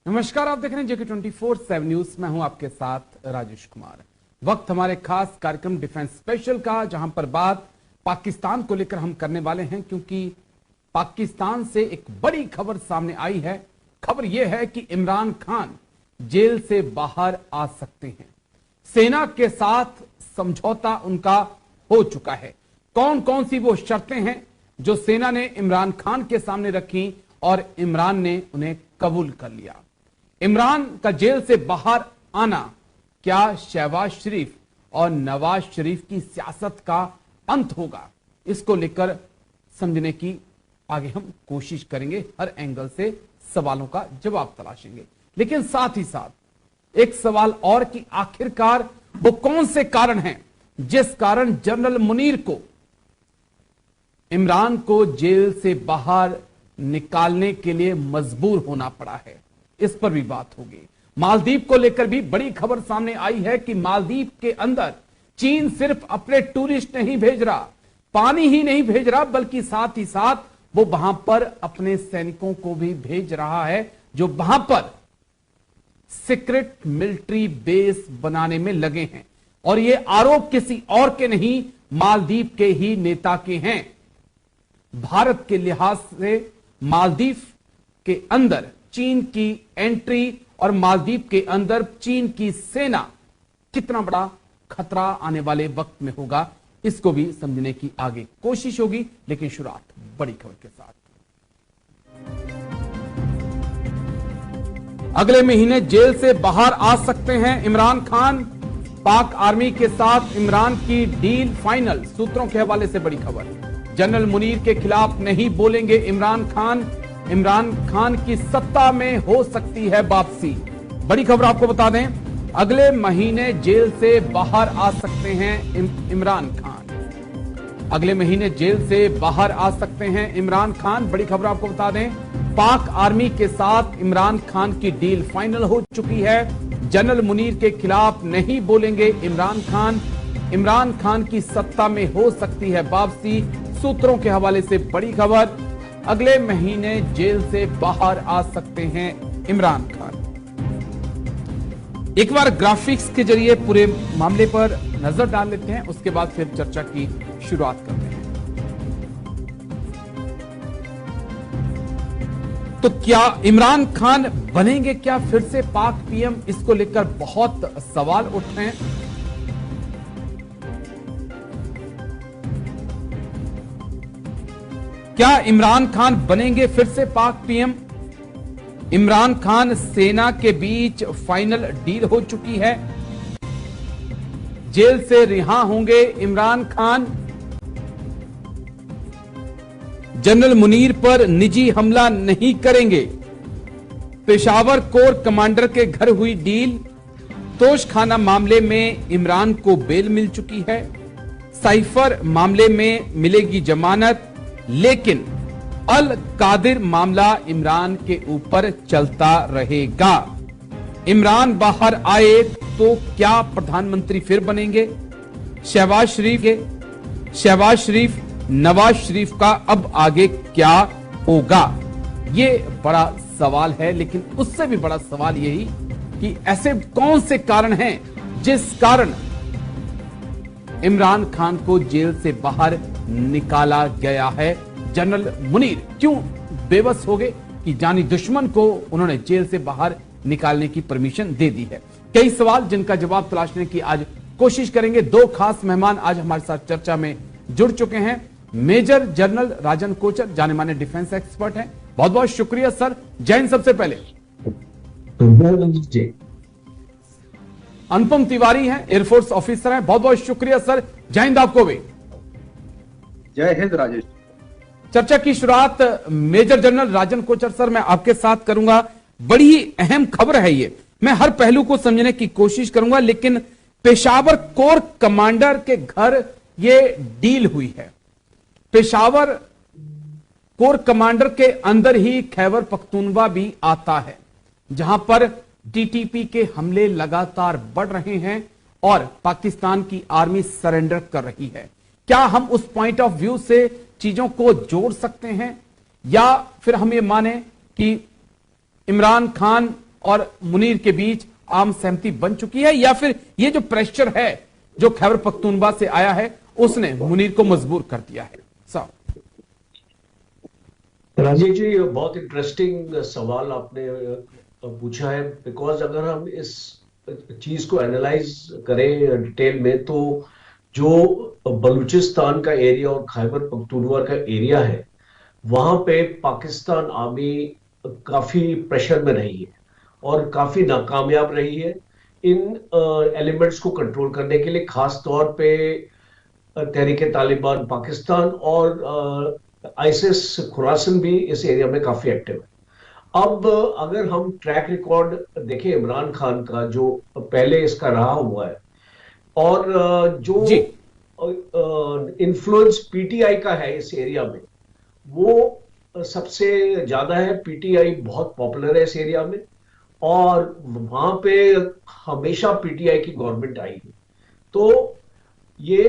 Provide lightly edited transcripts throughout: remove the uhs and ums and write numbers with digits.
नमस्कार, आप देख रहे हैं जेके 24/7 न्यूज। मैं हूं आपके साथ राजेश कुमार। वक्त हमारे खास कार्यक्रम डिफेंस स्पेशल का, जहां पर बात पाकिस्तान को लेकर हम करने वाले हैं, क्योंकि पाकिस्तान से एक बड़ी खबर सामने आई है। खबर यह है कि इमरान खान जेल से बाहर आ सकते हैं। सेना के साथ समझौता उनका हो चुका है। कौन कौन सी वो शर्तें हैं जो सेना ने इमरान खान के सामने रखी और इमरान ने उन्हें कबूल कर लिया। इमरान का जेल से बाहर आना क्या शहबाज शरीफ और नवाज शरीफ की सियासत का अंत होगा, इसको लेकर समझने की आगे हम कोशिश करेंगे। हर एंगल से सवालों का जवाब तलाशेंगे, लेकिन साथ ही साथ एक सवाल और कि आखिरकार वो कौन से कारण हैं जिस कारण जनरल मुनीर को इमरान को जेल से बाहर निकालने के लिए मजबूर होना पड़ा है। इस पर भी बात होगी। मालदीव को लेकर भी बड़ी खबर सामने आई है कि मालदीव के अंदर चीन सिर्फ अपने टूरिस्ट नहीं भेज रहा, पानी ही नहीं भेज रहा, बल्कि साथ ही साथ वो वहां पर अपने सैनिकों को भी भेज रहा है, जो वहां पर सीक्रेट मिलिट्री बेस बनाने में लगे हैं। और ये आरोप किसी और के नहीं, मालदीव के ही नेता के हैं। भारत के लिहाज से मालदीव के अंदर चीन की एंट्री और मालदीव के अंदर चीन की सेना कितना बड़ा खतरा आने वाले वक्त में होगा, इसको भी समझने की आगे कोशिश होगी। लेकिन शुरुआत बड़ी खबर के साथ। अगले महीने जेल से बाहर आ सकते हैं इमरान खान। पाक आर्मी के साथ इमरान की डील फाइनल, सूत्रों के हवाले से बड़ी खबर। जनरल मुनीर के खिलाफ नहीं बोलेंगे इमरान खान। इमरान खान की सत्ता में हो सकती है वापसी। बड़ी खबर आपको बता दें, अगले महीने जेल से बाहर आ सकते हैं इमरान खान। अगले महीने जेल से बाहर आ सकते हैं इमरान खान। बड़ी खबर आपको बता दें, पाक आर्मी के साथ इमरान खान की डील फाइनल हो चुकी है। जनरल मुनीर के खिलाफ नहीं बोलेंगे इमरान खान। इमरान खान की सत्ता में हो सकती है वापसी। सूत्रों के हवाले से बड़ी खबर, अगले महीने जेल से बाहर आ सकते हैं इमरान खान। एक बार ग्राफिक्स के जरिए पूरे मामले पर नजर डाल लेते हैं, उसके बाद फिर चर्चा की शुरुआत करते हैं। तो क्या इमरान खान बनेंगे क्या फिर से पाक पीएम, इसको लेकर बहुत सवाल उठ रहे हैं। क्या इमरान खान बनेंगे फिर से पाक पीएम? इमरान खान सेना के बीच फाइनल डील हो चुकी है। जेल से रिहा होंगे इमरान खान। जनरल मुनीर पर निजी हमला नहीं करेंगे। पेशावर कोर कमांडर के घर हुई डील। तोशखाना मामले में इमरान को बेल मिल चुकी है। साइफर मामले में मिलेगी जमानत, लेकिन अल कादिर मामला इमरान के ऊपर चलता रहेगा। इमरान बाहर आए तो क्या प्रधानमंत्री फिर बनेंगे? शहबाज शरीफ नवाज शरीफ का अब आगे क्या होगा, ये बड़ा सवाल है। लेकिन उससे भी बड़ा सवाल यही कि ऐसे कौन से कारण हैं जिस कारण इमरान खान को जेल से बाहर निकाला गया है। जनरल मुनीर क्यों बेबस हो गए कि जानी दुश्मन को उन्होंने जेल से बाहर निकालने की परमिशन दे दी है। कई सवाल जिनका जवाब तलाशने की आज कोशिश करेंगे। दो खास मेहमान आज हमारे साथ चर्चा में जुड़ चुके हैं। मेजर जनरल राजन कोचर, जाने माने डिफेंस एक्सपर्ट हैं। बहुत बहुत शुक्रिया सर। जय हिंद। सबसे पहले अनुपम तिवारी हैं, एयरफोर्स ऑफिसर हैं। बहुत बहुत शुक्रिया सर। जय हिंद आपको भी। जय हिंद राजेश। चर्चा की शुरुआत मेजर जनरल राजन कोचर सर मैं आपके साथ करूंगा। बड़ी अहम खबर है ये, मैं हर पहलू को समझने की कोशिश करूंगा, लेकिन पेशावर कोर कमांडर के घर ये डील हुई है। पेशावर कोर कमांडर के अंदर ही खैबर पख्तूनवा भी आता है, जहां पर टीटीपी के हमले लगातार बढ़ रहे हैं और पाकिस्तान की आर्मी सरेंडर कर रही है। क्या हम उस पॉइंट ऑफ व्यू से चीजों को जोड़ सकते हैं, या फिर हम ये माने कि इमरान खान और मुनीर के बीच आम सहमति बन चुकी है, या फिर ये जो प्रेशर है जो खैबर पख्तूनख्वा से आया है उसने मुनीर को मजबूर कर दिया है? साहब राजीव जी, बहुत इंटरेस्टिंग सवाल आपने पूछा है, बिकॉज अगर हम इस चीज को एनालाइज करें डिटेल में तो जो बलूचिस्तान का एरिया और खैबर पख्तूनख्वा का एरिया है वहां पे पाकिस्तान आर्मी काफी प्रेशर में रही है और काफी नाकामयाब रही है इन एलिमेंट्स को कंट्रोल करने के लिए, खास तौर पे तहरीक तालिबान पाकिस्तान और आईसिस खुरासन भी इस एरिया में काफी एक्टिव है। अब अगर हम ट्रैक रिकॉर्ड देखें इमरान खान का जो पहले इसका रहा हुआ है और जो इन्फ्लुएंस पीटीआई का है इस एरिया में वो सबसे ज्यादा है। पीटीआई बहुत पॉपुलर है इस एरिया में और वहां पे हमेशा पीटीआई की गवर्नमेंट आई है। तो ये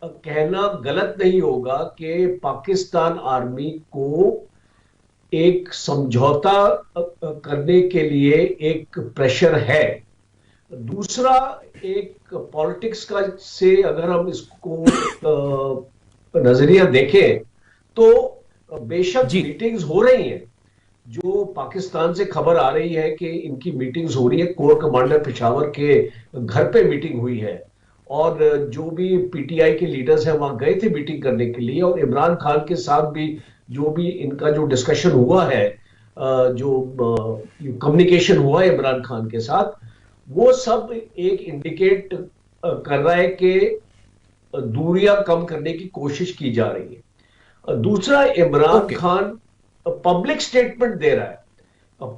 कहना गलत नहीं होगा कि पाकिस्तान आर्मी को एक समझौता करने के लिए एक प्रेशर है। दूसरा, एक पॉलिटिक्स का से अगर हम इसको नजरिया देखें तो बेशक मीटिंग्स हो रही हैं, जो पाकिस्तान से खबर आ रही है कि इनकी मीटिंग्स हो रही है, कोर कमांडर पेशावर के घर पे मीटिंग हुई है और जो भी पीटीआई के लीडर्स हैं वहां गए थे मीटिंग करने के लिए, और इमरान खान के साथ भी जो भी इनका जो डिस्कशन हुआ है, जो कम्युनिकेशन हुआ है इमरान खान के साथ, वो सब एक इंडिकेट कर रहा है कि दूरियां कम करने की कोशिश की जा रही है। दूसरा, इमरान खान पब्लिक स्टेटमेंट दे रहा है।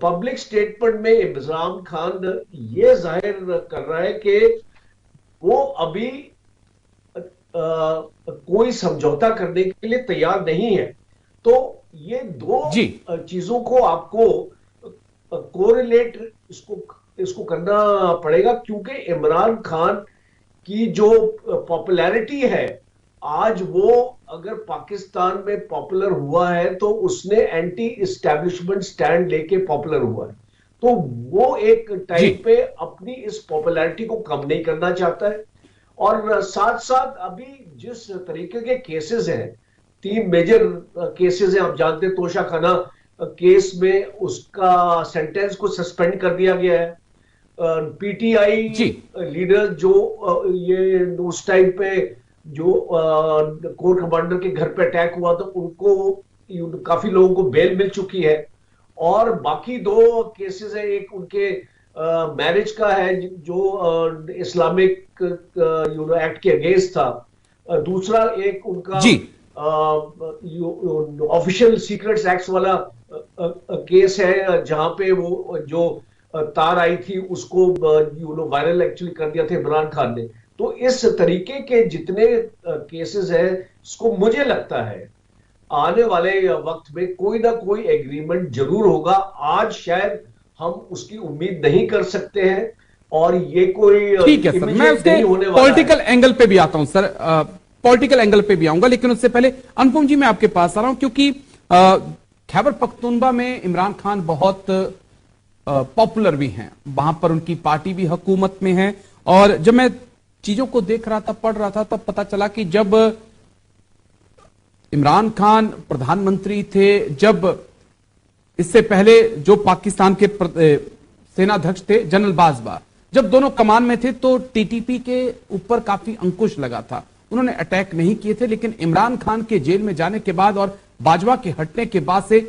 पब्लिक स्टेटमेंट में इमरान खान ये जाहिर कर रहा है कि वो अभी कोई समझौता करने के लिए तैयार नहीं है। तो ये दो चीजों को आपको कोरिलेट इसको करना पड़ेगा, क्योंकि इमरान खान की जो पॉपुलैरिटी है आज, वो अगर पाकिस्तान में पॉपुलर हुआ है तो उसने एंटी इस्टेब्लिशमेंट स्टैंड लेके पॉपुलर हुआ है। तो वो एक टाइम पे अपनी इस पॉपुलैरिटी को कम नहीं करना चाहता है। और साथ साथ अभी जिस तरीके के केसेस हैं, 3 मेजर केसेस हैं, आप जानते हैं तोशा खाना केस में उसका सेंटेंस को सस्पेंड कर दिया गया है। पीटीआई लीडर जो ये उस टाइम पे जो कोर कमांडर के घर पे अटैक हुआ था उनको काफी लोगों को बेल मिल चुकी है। और बाकी 2 केसेस है, एक उनके मैरिज का है जो इस्लामिक एक्ट के अगेंस्ट था, दूसरा एक उनका ऑफिशियल सीक्रेट्स एक्ट वाला केस है जहां पे वो जो तार आई थी उसको वायरल एक्चुअली कर दिया था इमरान खान ने। तो इस तरीके के जितने केसेस हैं, इसको मुझे लगता है आने वाले वक्त में कोई ना कोई एग्रीमेंट जरूर होगा। आज शायद हम उसकी उम्मीद नहीं कर सकते हैं और ये कोई ठीक है सर, मैं उसके पॉलिटिकल एंगल पे भी आता हूं सर, पॉलिटिकल एंगल पे भी आऊंगा, लेकिन उससे पहले अनुपम जी मैं आपके पास आ रहा हूं, क्योंकि खैबर पख्तूनख्वा में इमरान खान बहुत पॉपुलर भी हैं, वहां पर उनकी पार्टी भी हुकूमत में है। और जब मैं चीजों को देख रहा था, पढ़ रहा था, तब पता चला कि जब इमरान खान प्रधानमंत्री थे, जब इससे पहले जो पाकिस्तान के सेनाध्यक्ष थे जनरल बाजवा, जब दोनों कमान में थे तो टीटीपी के ऊपर काफी अंकुश लगा था, उन्होंने अटैक नहीं किए थे। लेकिन इमरान खान के जेल में जाने के बाद और बाजवा के हटने के बाद से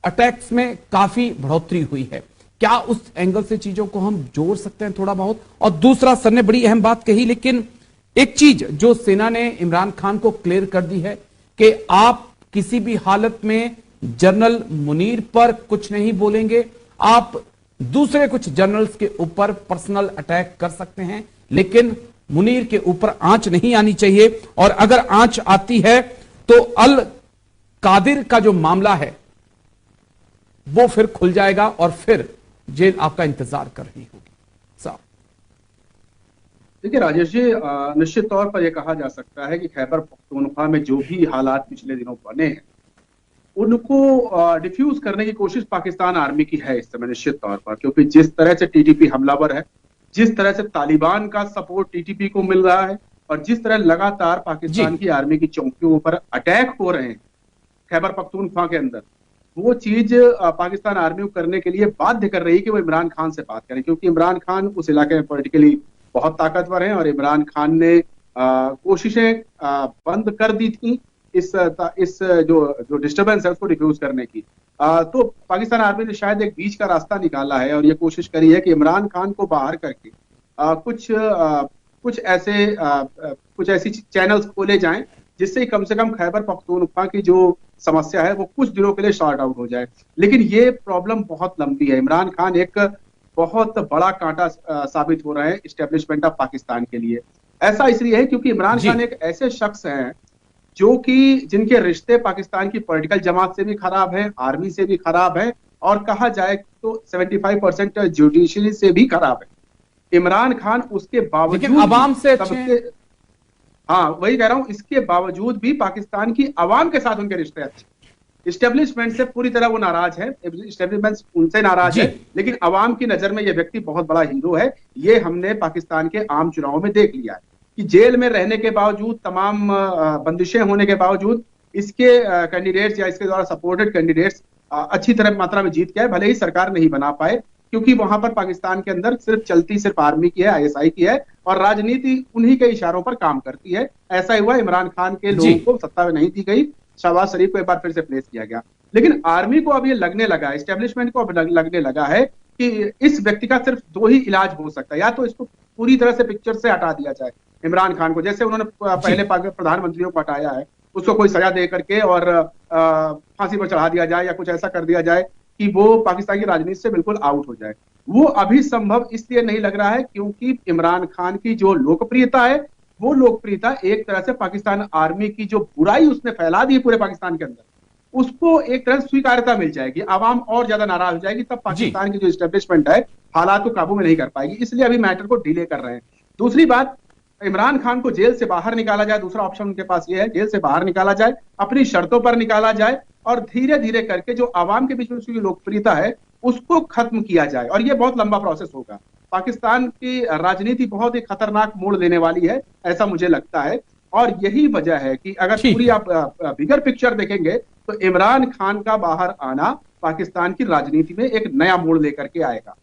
अटैक्स में काफी बढ़ोतरी हुई है। क्या उस एंगल से चीजों को हम जोड़ सकते हैं थोड़ा बहुत? और दूसरा, सर ने बड़ी अहम बात कही, लेकिन एक चीज जो सेना ने इमरान खान को क्लियर कर दी है कि आप किसी भी हालत में जनरल मुनीर पर कुछ नहीं बोलेंगे, आप दूसरे कुछ जनरल्स के ऊपर पर्सनल अटैक कर सकते हैं, लेकिन मुनीर के ऊपर आंच नहीं आनी चाहिए। और अगर आंच आती है तो अल कादिर का जो मामला है वो फिर खुल जाएगा और फिर जेल आपका इंतजार कर रही होगी। साहब देखिए राजेश जी, निश्चित तौर पर यह कहा जा सकता है कि खैबर पख्तूनख्वा में जो भी हालात पिछले दिनों बने हैं उनको डिफ्यूज करने की कोशिश पाकिस्तान आर्मी की है इस समय निश्चित तौर पर, क्योंकि जिस तरह से टीटीपी हमलावर है, जिस तरह से तालिबान का सपोर्ट टीटीपी को मिल रहा है, और जिस तरह लगातार पाकिस्तान की आर्मी की चौकियों पर अटैक हो रहे हैं खैबर पख्तूनख्वा के अंदर, वो चीज पाकिस्तान आर्मी को करने के लिए बाध्य कर रही है कि वो इमरान खान से बात करें, क्योंकि इमरान खान उस इलाके में पॉलिटिकली बहुत ताकतवर हैं और इमरान खान ने कोशिशें बंद कर दी थी इस जो डिस्टरबेंस है उसको डिफ्यूज करने की। तो पाकिस्तान आर्मी ने शायद एक बीच का रास्ता निकाला है और ये कोशिश करी है कि इमरान खान को बाहर करके कुछ ऐसी चैनल्स खोले जाएं जिससे कम से कम खैबर पख्तूनख्वा की जो समस्या है वो कुछ दिनों के लिए शॉर्ट आउट हो जाए। लेकिन ये प्रॉब्लम बहुत लंबी है। इमरान खान एक बहुत बड़ा कांटा साबित हो रहा है इस्टेब्लिशमेंट ऑफ पाकिस्तान के लिए। ऐसा इसलिए है क्योंकि इमरान खान एक ऐसे शख्स हैं जो कि जिनके रिश्ते पाकिस्तान की पॉलिटिकल जमात से भी खराब है, आर्मी से भी खराब है, और कहा जाए तो 75% जुडिशरी से भी खराब है। इमरान खान उसके बावजूद अवाम से अच्छे, हाँ वही कह रहा हूं, इसके बावजूद भी पाकिस्तान की अवाम के साथ उनके रिश्ते अच्छे। इस्टेब्लिशमेंट से पूरी तरह वो नाराज है, इस्टेब्लिशमेंट उनसे नाराज है, लेकिन अवाम की नजर में ये व्यक्ति बहुत बड़ा हीरो है। ये हमने पाकिस्तान के आम चुनाव में देख लिया है कि जेल में रहने के बावजूद, तमाम बंदिशें होने के बावजूद इसके कैंडिडेट्स या इसके द्वारा सपोर्टेड कैंडिडेट्स अच्छी तरह मात्रा में जीत गए, भले ही सरकार नहीं बना पाए, क्योंकि वहां पर पाकिस्तान के अंदर सिर्फ आर्मी की है, आईएसआई की है, और राजनीति उन्हीं के इशारों पर काम करती है। ऐसा ही हुआ, इमरान खान के लोगों को सत्ता में नहीं दी गई, शहबाज शरीफ को एक बार फिर से प्लेस किया गया। लेकिन आर्मी को अब ये लगने लगा है, एस्टेब्लिशमेंट को अब लगने लगा है कि इस व्यक्ति का सिर्फ दो ही इलाज हो सकता है, या तो इसको पूरी तरह से पिक्चर से हटा दिया जाए इमरान खान को, जैसे उन्होंने पहले प्रधानमंत्रियों को हटाया है, उसको कोई सजा दे करके और फांसी पर चढ़ा दिया जाए या कुछ ऐसा कर दिया जाए कि वो पाकिस्तान की राजनीति से बिल्कुल आउट हो जाए। वो अभी संभव इसलिए नहीं लग रहा है क्योंकि इमरान खान की जो लोकप्रियता है, वो लोकप्रियता एक तरह से पाकिस्तान आर्मी की जो बुराई उसने फैला दी है पूरे पाकिस्तान के अंदर, उसको एक तरह से स्वीकार्यता मिल जाएगी, आवाम और ज्यादा नाराज हो जाएगी, तब पाकिस्तान की जो एस्टेब्लिशमेंट है हालात को काबू में नहीं कर पाएगी। इसलिए अभी मैटर को डिले कर रहे हैं। दूसरी बात, इमरान खान को जेल से बाहर निकाला जाए, दूसरा ऑप्शन उनके पास ये है, जेल से बाहर निकाला जाए, अपनी शर्तों पर निकाला जाए, और धीरे धीरे करके जो आवाम के बीच में उसकी लोकप्रियता है उसको खत्म किया जाए। और ये बहुत लंबा प्रोसेस होगा। पाकिस्तान की राजनीति बहुत ही खतरनाक मोड़ लेने वाली है, ऐसा मुझे लगता है। और यही वजह है कि अगर पूरी आप बिगर पिक्चर देखेंगे तो इमरान खान का बाहर आना पाकिस्तान की राजनीति में एक नया मोड़ लेकर के आएगा।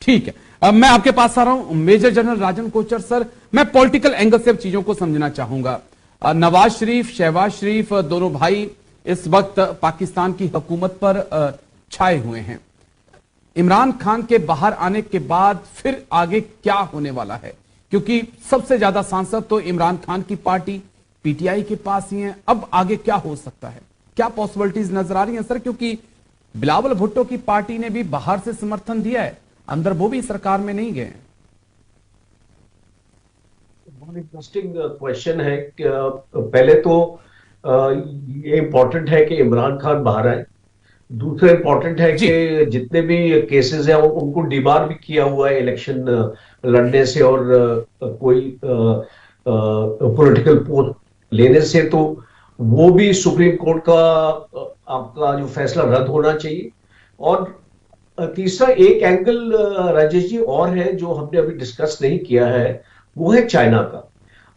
ठीक है, अब मैं आपके पास आ रहा हूं मेजर जनरल राजन कोचर सर। मैं पॉलिटिकल एंगल से अब चीजों को समझना चाहूंगा। नवाज शरीफ, शहबाज शरीफ, दोनों भाई इस वक्त पाकिस्तान की हुकूमत पर छाए हुए हैं। इमरान खान के बाहर आने के बाद फिर आगे क्या होने वाला है, क्योंकि सबसे ज्यादा सांसद तो इमरान खान की पार्टी पीटीआई के पास ही हैं। अब आगे क्या हो सकता है, क्या पॉसिबिलिटीज नजर आ रही हैं सर? क्योंकि बिलावल भुट्टो की पार्टी ने भी बाहर से समर्थन दिया है, अंदर वो भी सरकार में नहीं गए। बहुत इंटरेस्टिंग क्वेश्चन है। पहले तो ये इंपॉर्टेंट है कि इमरान खान बाहर आए। दूसरा इंपॉर्टेंट है कि जितने भी केसेस हैं उनको डिबार भी किया हुआ है इलेक्शन लड़ने से और कोई पॉलिटिकल पोस्ट लेने से, तो वो भी सुप्रीम कोर्ट का आपका जो फैसला रद्द होना चाहिए। और तीसरा एक एंगल राजेश जी और है जो हमने अभी डिस्कस नहीं किया है, वो है चाइना का।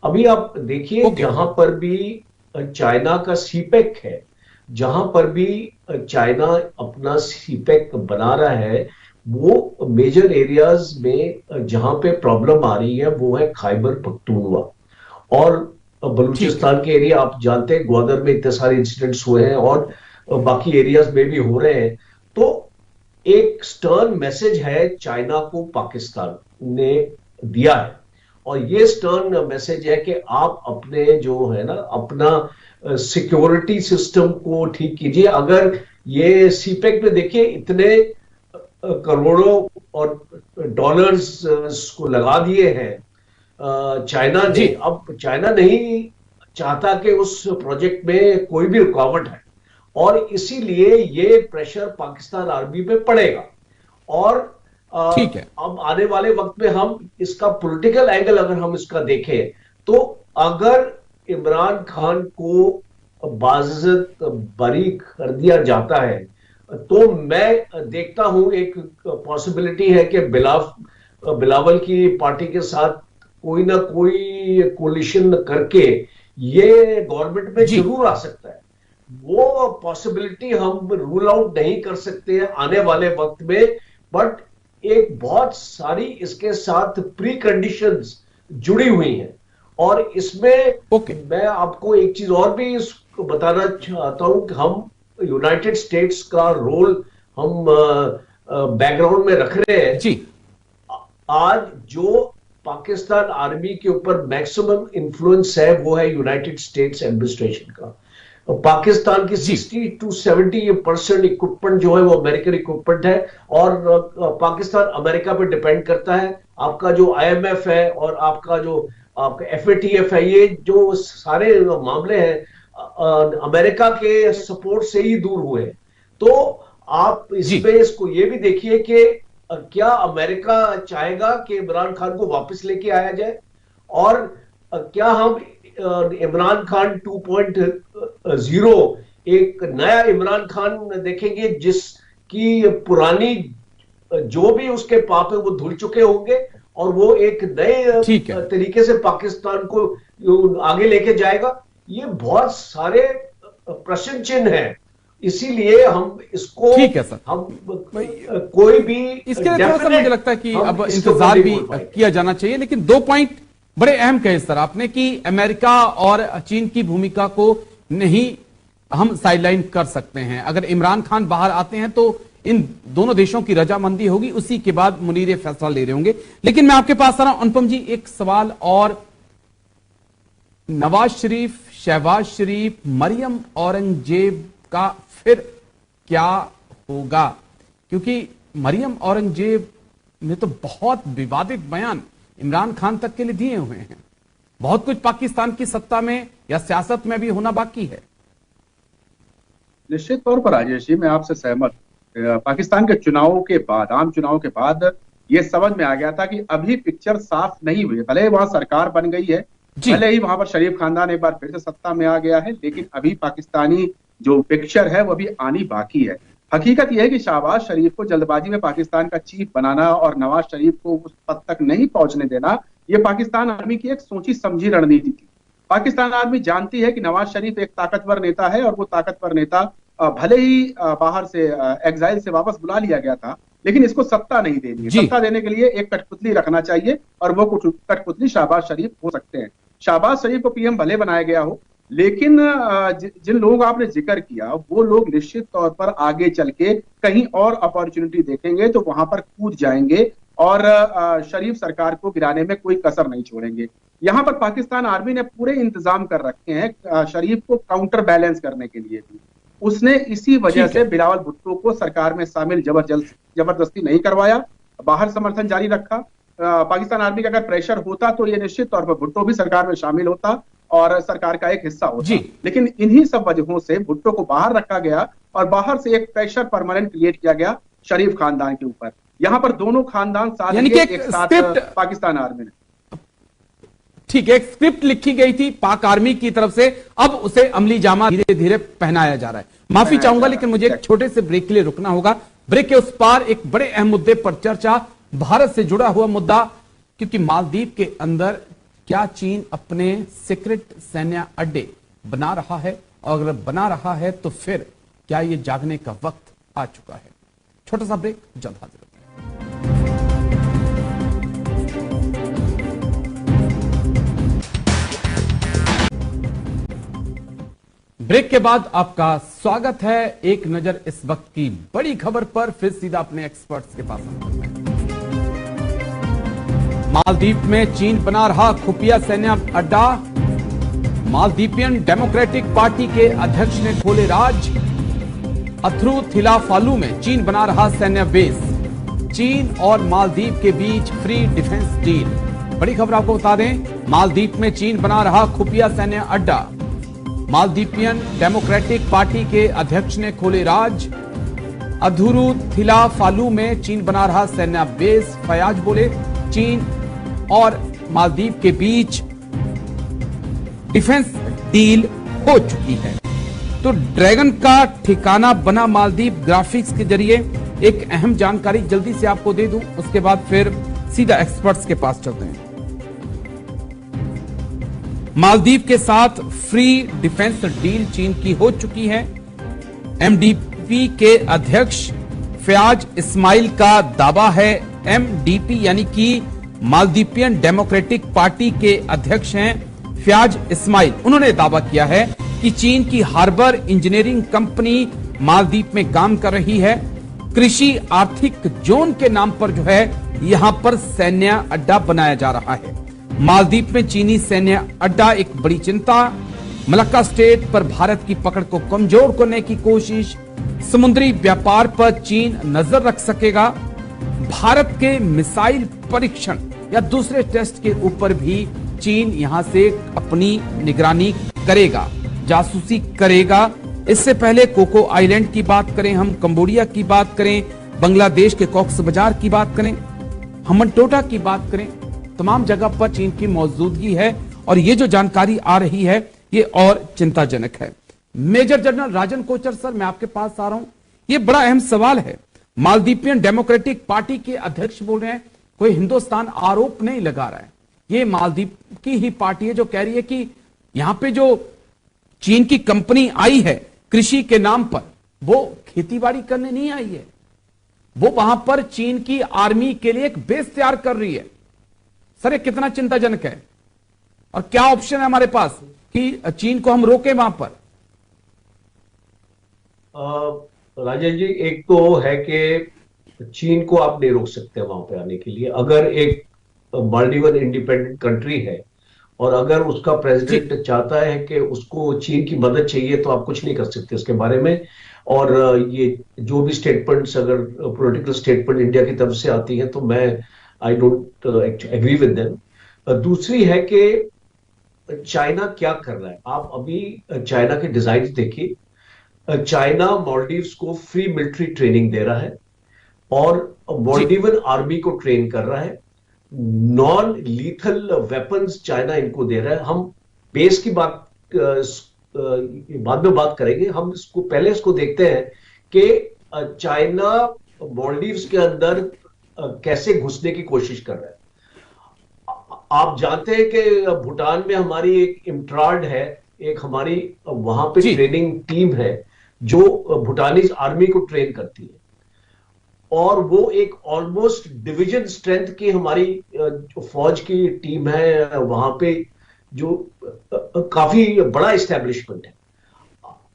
अभी आप देखिए जहां पर भी चाइना का सीपेक है, जहां पर भी चाइना अपना सीपेक बना रहा है, वो मेजर एरियाज में जहां पे प्रॉब्लम आ रही है वो है खैबर पख्तूनख्वा और बलूचिस्तान के एरिया। आप जानते हैं ग्वादर में इतने सारे इंसिडेंट्स हुए हैं और बाकी एरियाज में भी हो रहे हैं। तो एक स्टर्न मैसेज है चाइना को पाकिस्तान ने दिया है, और ये स्टर्न मैसेज है कि आप अपने जो है ना अपना सिक्योरिटी सिस्टम को ठीक कीजिए। अगर ये सीपेक में देखिए इतने करोड़ों और डॉलर्स को लगा दिए हैं चाइना ने, अब चाइना नहीं चाहता कि उस प्रोजेक्ट में कोई भी रुकावट है, और इसीलिए ये प्रेशर पाकिस्तान आर्मी पे पड़ेगा। और ठीक है, अब आने वाले वक्त में हम इसका पॉलिटिकल एंगल अगर हम इसका देखें तो अगर इमरान खान को बाज़त बरी कर दिया जाता है, तो मैं देखता हूं एक पॉसिबिलिटी है कि बिलावल की पार्टी के साथ कोई ना कोई कोलिशन करके ये गवर्नमेंट में जी। जरूर आ सकता है। वो पॉसिबिलिटी हम रूल आउट नहीं कर सकते हैं आने वाले वक्त में, बट एक बहुत सारी इसके साथ प्री कंडीशंस जुड़ी हुई हैं। और इसमें ओके। मैं आपको एक चीज और भी इसको बताना चाहता हूं कि हम यूनाइटेड स्टेट्स का रोल हम बैकग्राउंड में रख रहे हैं। जी। आज जो पाकिस्तान आर्मी के ऊपर मैक्सिमम इन्फ्लुएंस है वो है यूनाइटेड स्टेट्स एडमिनिस्ट्रेशन का। पाकिस्तान की जी। 60 to 70% इक्विपमेंट जो है वो अमेरिकन इक्विपमेंट है, और पाकिस्तान अमेरिका पे डिपेंड करता है। आपका जो IMF है और आपका जो आपका FATF है, ये जो सारे मामले हैं अमेरिका के सपोर्ट से ही दूर हुए। तो आप इसमें इसको ये भी देखिए कि क्या अमेरिका चाहेगा कि इमरान खान को वापस लेके आया जाए, और क्या हम इमरान खान 2.0 एक नया इमरान खान देखेंगे जिसकी पुरानी जो भी उसके पाप है वो धुल चुके होंगे, और वो एक नए तरीके से पाकिस्तान को आगे लेके जाएगा। ये बहुत सारे प्रश्न चिन्ह हैं, इसीलिए हम इसको ठीक है सर, हम कोई भी इसके लिए थोड़ा सा मुझे लगता है कि अब इंतजार भी किया जाना चाहिए। लेकिन 2 पॉइंट बड़े अहम कहे सर आपने कि अमेरिका और चीन की भूमिका को नहीं हम साइडलाइन कर सकते हैं। अगर इमरान खान बाहर आते हैं तो इन दोनों देशों की रजामंदी होगी, उसी के बाद मुनीर फैसला ले रहे होंगे। लेकिन मैं आपके पास आ रहा हूं अनुपम जी, एक सवाल और, नवाज शरीफ, शहबाज शरीफ, मरियम औरंगजेब का फिर क्या होगा? क्योंकि मरियम औरंगजेब ने तो बहुत विवादित बयान इमरान खान तक के लिए दिए हुए हैं। बहुत कुछ पाकिस्तान की सत्ता में या सियासत में भी होना बाकी है। निश्चित तौर पर राजेश जी, मैं आपसे सहमत। पाकिस्तान के चुनावों के बाद, आम चुनाव के बाद ये समझ में आ गया था कि अभी पिक्चर साफ नहीं हुई है। भले ही वहां सरकार बन गई है, भले ही वहां पर शरीफ खानदान एक बार फिर से सत्ता में आ गया है, लेकिन अभी पाकिस्तानी जो पिक्चर है वो अभी आनी बाकी है। हकीकत यह है कि शहबाज शरीफ को जल्दबाजी में पाकिस्तान का चीफ बनाना और नवाज शरीफ को उस पद तक नहीं पहुंचने देना, ये पाकिस्तान आर्मी की एक सोची समझी रणनीति थी। पाकिस्तान आर्मी जानती है कि नवाज शरीफ एक ताकतवर नेता है, और वो ताकतवर नेता भले ही बाहर से एग्जाइल से वापस बुला लिया गया था, लेकिन इसको सत्ता नहीं देनी है। सत्ता देने के लिए एक कठपुतली रखना चाहिए, और वो कठपुतली शहबाज शरीफ हो सकते हैं। शहबाज शरीफ को PM भले बनाया गया हो, लेकिन जिन लोगों का आपने जिक्र किया वो लोग निश्चित तौर पर आगे चल के कहीं और अपॉर्चुनिटी देखेंगे तो वहां पर कूद जाएंगे, और शरीफ सरकार को गिराने में कोई कसर नहीं छोड़ेंगे। यहाँ पर पाकिस्तान आर्मी ने पूरे इंतजाम कर रखे हैं शरीफ को काउंटर बैलेंस करने के लिए भी। उसने इसी वजह से बिलावल भुट्टो को सरकार में शामिल जबरदस्ती नहीं करवाया, बाहर समर्थन जारी रखा। पाकिस्तान आर्मी का अगर प्रेशर होता तो ये निश्चित तौर पर भुट्टो भी सरकार में शामिल होता और सरकार का एक हिस्सा होता। लेकिन इन्हीं सब वजहों से भुट्टो को बाहर रखा गया, और बाहर से एक प्रेशर परमानेंट क्रिएट किया गया शरीफ खानदान के ऊपर। यहाँ पर दोनों खानदान साथ एक साथ पाकिस्तान आर्मी ने, ठीक है, एक स्क्रिप्ट लिखी गई थी पाक आर्मी की तरफ से, अब उसे अमली जामा धीरे धीरे पहनाया जा रहा है। माफी चाहूंगा, लेकिन मुझे एक छोटे से ब्रेक के लिए रुकना होगा। ब्रेक के उस पार एक बड़े अहम मुद्दे पर चर्चा, भारत से जुड़ा हुआ मुद्दा, क्योंकि मालदीव के अंदर क्या चीन अपने सीक्रेट सैन्य अड्डे बना रहा है, और अगर बना रहा है तो फिर क्या यह जागने का वक्त आ चुका है? छोटा सा ब्रेक, जल्द हाजिर होते हैं। ब्रेक के बाद आपका स्वागत है। एक नजर इस वक्त की बड़ी खबर पर, फिर सीधा अपने एक्सपर्ट्स के पास हम हैं। मालदीव में चीन बना रहा खुफिया सैन्य अड्डा, मालदीपियन डेमोक्रेटिक पार्टी के अध्यक्ष ने खोले राज। अथरू थिलाफालू में चीन बना रहा सैन्य बेस, चीन और मालदीव के बीच फ्री डिफेंस डील। बड़ी खबर आपको बता दें, मालदीव में चीन बना रहा खुफिया सैन्य अड्डा, मालदीपियन डेमोक्रेटिक पार्टी के अध्यक्ष ने खोले राज। अधूरू थिलाफालू में चीन बना रहा सैन्य बेस। फयाज बोले, चीन और मालदीव के बीच डिफेंस डील हो चुकी है। तो ड्रैगन का ठिकाना बना मालदीव ग्राफिक्स के जरिए एक अहम जानकारी जल्दी से आपको दे दूं, उसके बाद फिर सीधा एक्सपर्ट्स के पास चलते हैं। मालदीव के साथ फ्री डिफेंस डील चीन की हो चुकी है। एमडीपी के अध्यक्ष फयाज इस्माइल का दावा है। एमडीपी यानी कि मालदीपियन डेमोक्रेटिक पार्टी के अध्यक्ष हैं फयाज इस्माइल। उन्होंने दावा किया है कि चीन की हार्बर इंजीनियरिंग कंपनी मालदीव में काम कर रही है। कृषि आर्थिक जोन के नाम पर जो है यहां पर सैन्य अड्डा बनाया जा रहा है। मालदीव में चीनी सैन्य अड्डा एक बड़ी चिंता। मलक्का स्टेट पर भारत की पकड़ को कमजोर करने की कोशिश। समुद्री व्यापार पर चीन नजर रख सकेगा। भारत के मिसाइल परीक्षण या दूसरे टेस्ट के ऊपर भी चीन यहां से अपनी निगरानी करेगा, जासूसी करेगा। इससे पहले कोको आइलैंड की बात करें, हम कंबोडिया की बात करें, बांग्लादेश के कॉक्स बाजार की बात करें, हमनटोटा की बात करें, तमाम जगह पर चीन की मौजूदगी है। और ये जो जानकारी आ रही है ये और चिंताजनक है। मेजर जनरल राजन कोचर सर, मैं आपके पास आ रहा हूं। ये बड़ा अहम सवाल है। मालदीपियन डेमोक्रेटिक पार्टी के अध्यक्ष बोल रहे हैं, कोई हिंदुस्तान आरोप नहीं लगा रहा है, ये मालदीव की ही पार्टी है जो कह रही है कि यहां पे जो चीन की कंपनी आई है कृषि के नाम पर, वो खेतीबाड़ी करने नहीं आई है, वो वहां पर चीन की आर्मी के लिए एक बेस तैयार कर रही है। सर ये कितना चिंताजनक है और क्या ऑप्शन है हमारे पास कि चीन को हम रोकें वहां पर? राजेश जी, एक तो है कि चीन को आप नहीं रोक सकते वहां पे आने के लिए। अगर एक मालदीवन इंडिपेंडेंट कंट्री है और अगर उसका प्रेसिडेंट चाहता है कि उसको चीन की मदद चाहिए तो आप कुछ नहीं कर सकते उसके बारे में। और ये जो भी स्टेटमेंट्स, अगर पॉलिटिकल स्टेटमेंट इंडिया की तरफ से आती है तो मैं I don't agree with them. दूसरी है कि चाइना क्या कर रहा है। आप अभी चाइना के डिजाइन देखिए। चाइना मालदीव्स को फ्री मिलिट्री ट्रेनिंग दे रहा है और मालदीवन आर्मी को ट्रेन कर रहा है। नॉन लीथल वेपन्स चाइना इनको दे रहा है। हम बेस की बात बाद में बात करेंगे। हम इसको पहले इसको देखते हैं कि चाइना मालदीव्स के अंदर कैसे घुसने की कोशिश कर रहा है। आप जानते हैं कि भूटान में हमारी एक इम्ट्राड है, एक हमारी वहां पे ट्रेनिंग टीम है जो भूटानीज आर्मी को ट्रेन करती है और वो एक ऑलमोस्ट डिवीजन स्ट्रेंथ की हमारी जो फौज की टीम है वहां पे, जो काफी बड़ा एस्टेब्लिशमेंट है।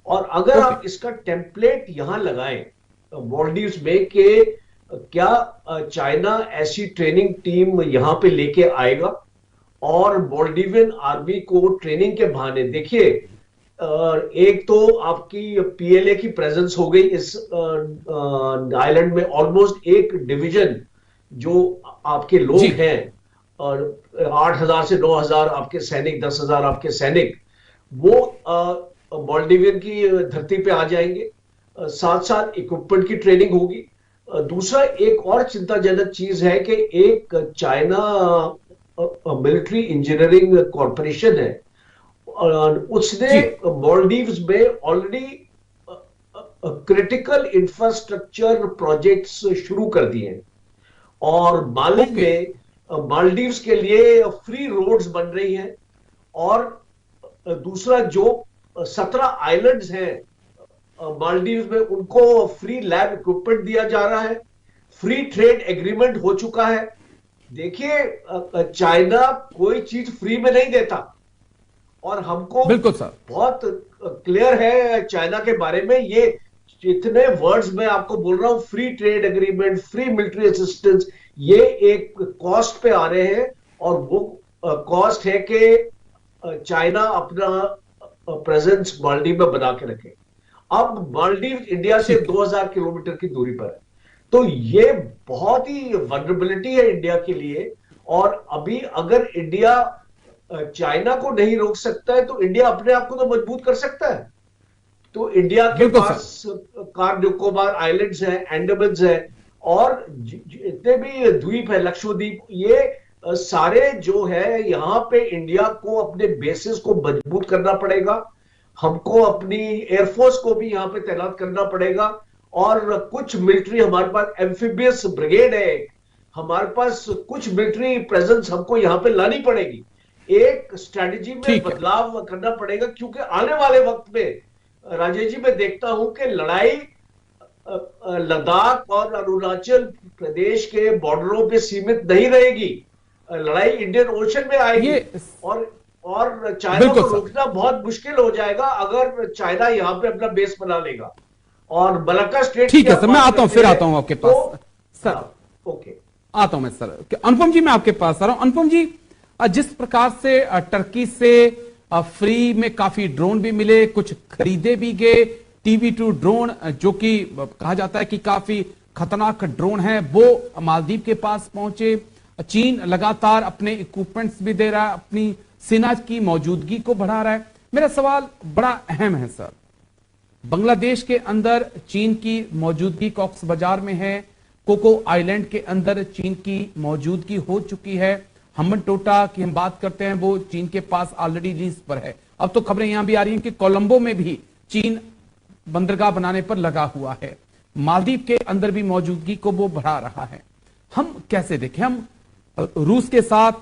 और अगर आप इसका टेम्पलेट यहां लगाएं मालदीव्स में कि क्या चाइना ऐसी ट्रेनिंग टीम यहां पे लेके आएगा और मालदीवियन आर्मी को ट्रेनिंग के बहाने, देखिए एक तो आपकी पीएलए की प्रेजेंस हो गई इस आइलैंड में। ऑलमोस्ट एक डिवीजन जो आपके लोग हैं और 8,000 से 9,000 आपके सैनिक, 10,000 आपके सैनिक, वो मालदीवियन की धरती पे आ जाएंगे। साथ साथ इक्विपमेंट की ट्रेनिंग होगी। दूसरा एक और चिंताजनक चीज है कि एक चाइना मिलिट्री इंजीनियरिंग कॉरपोरेशन है, उसने मालदीव्स में ऑलरेडी क्रिटिकल इंफ्रास्ट्रक्चर प्रोजेक्ट्स शुरू कर दिए हैं और मालदीव में मालदीव्स के लिए फ्री रोड्स बन रही हैं। और दूसरा जो 17 आइलैंड्स हैं मालदीव्स में, उनको फ्री लैब इक्विपमेंट दिया जा रहा है। फ्री ट्रेड एग्रीमेंट हो चुका है। देखिए चाइना कोई चीज फ्री में नहीं देता और हमको बिल्कुल सर बहुत क्लियर है चाइना के बारे में। ये इतने वर्ड्स में आपको बोल रहा हूं, free trade agreement, free military assistance, ये एक कॉस्ट पे आ रहे हैं और वो कॉस्ट है कि चाइना अपना प्रेजेंस मालदीव में बना के रखे। अब मालदीव इंडिया से 2000 किलोमीटर की दूरी पर है, तो ये बहुत ही वल्नरेबिलिटी है इंडिया के लिए। और अभी अगर इंडिया चाइना को नहीं रोक सकता है तो इंडिया अपने आप को तो मजबूत कर सकता है। तो इंडिया के पास कार निकोबार आइलैंड्स हैं, अंडमान है और जितने भी द्वीप है, लक्षद्वीप, ये सारे जो है यहाँ पे इंडिया को अपने बेसिस को मजबूत करना पड़ेगा। हमको अपनी एयरफोर्स को भी यहाँ पे तैनात करना पड़ेगा, और कुछ मिलिट्री, हमारे पास एम्फीबियस ब्रिगेड है, हमारे पास कुछ मिलिट्री प्रेजेंस हमको यहाँ पे लानी पड़ेगी। एक स्ट्रेटजी में बदलाव करना पड़ेगा, क्योंकि आने वाले वक्त में राजेश जी मैं देखता हूं कि लड़ाई लद्दाख और अरुणाचल प्रदेश के बॉर्डरों पे सीमित नहीं रहेगी, लड़ाई इंडियन ओशन में आएगी, और चाइना को रोकना बहुत मुश्किल हो जाएगा अगर चाइना यहाँ पे अपना बेस बना लेगा। और मलक्का स्टेट, ठीक है सर, मैं आता हूं, फिर आता हूं आपके पास सर। ओके, आता हूं मैं सर। अनुपम जी मैं आपके पास आ रहा हूं। अनुपम जी, जिस प्रकार से टर्की से फ्री में काफी ड्रोन भी मिले, कुछ खरीदे भी गए, TB2 ड्रोन जो कि कहा जाता है कि काफी खतरनाक ड्रोन है, वो मालदीव के पास पहुंचे। चीन लगातार अपने इक्विपमेंट्स भी दे रहा है, अपनी सेना की मौजूदगी को बढ़ा रहा है। मेरा सवाल बड़ा अहम है सर, बांग्लादेश के अंदर चीन की मौजूदगी कॉक्स बाजार में है, कोको आइलैंड के अंदर चीन की मौजूदगी हो चुकी है, हम्बनटोटा की हम बात करते हैं वो चीन के पास ऑलरेडी लीज पर है। अब तो खबरें यहां भी आ रही हैं कि कोलंबो में भी चीन बंदरगाह बनाने पर लगा हुआ है, मालदीव के अंदर भी मौजूदगी को वो बढ़ा रहा है। हम कैसे देखें, हम रूस के साथ,